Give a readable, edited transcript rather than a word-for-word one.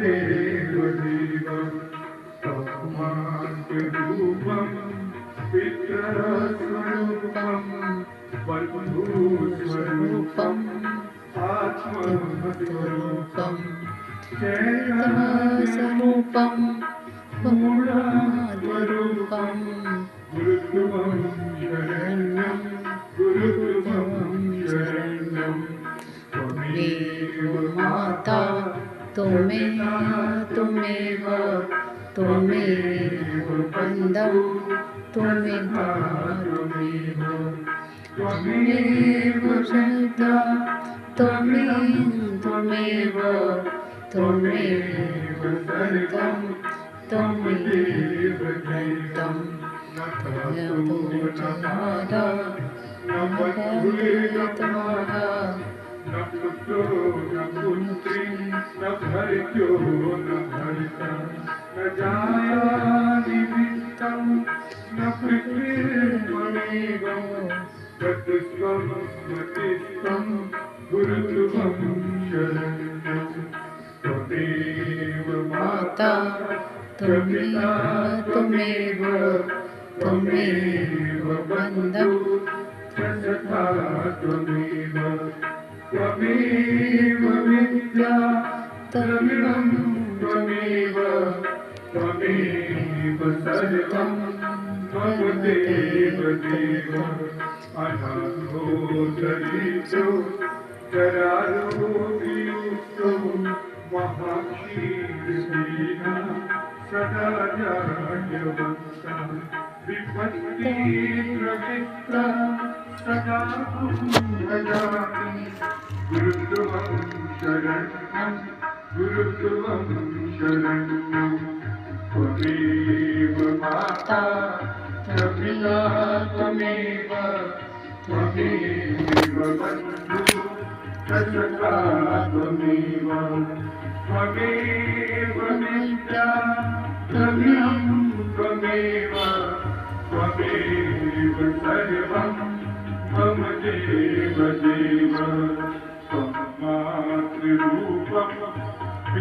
देव देव तस्माद्रूपं पितरस्वरूपं बन्धुस्वरूपम् आत्मस्वरूपं चैतन्यस्वरूपं मूढस्वरूपं गुरुत्वं शरण्यं गुरुत्वं शरण्यं त्वमेव माता त्वमेव बन्धौ त्वमेव श्रद्धा त्वमेव सर्वं त्वमेव ग्रन्थं न पत्युलेतमादा न पुत्रो न पुत्री न भर्त्यो न भर्ता न जाया निमित्तं न पृथ्वीर्ममेव तत्त्वं मतिस्त्वं गुरुत्वं शरण्यं त्वमेव माता त्वमेव बन्धौ सखा त्वमेव विद्या त्वमेव सर्वं मम देव देव अनाथो दरिद्रो जरारोग्यो महाक्षीर्दीना सदा जाड्यवंता विपत्तिप्रवित्ता सदा भजामि गुरुत्वं शरण्यं त्वमेव माता त्वमेव बन्धु सखा त्वमेव विद्या त्वमेव सर्वं मम देव देव त्वं मातृरूपं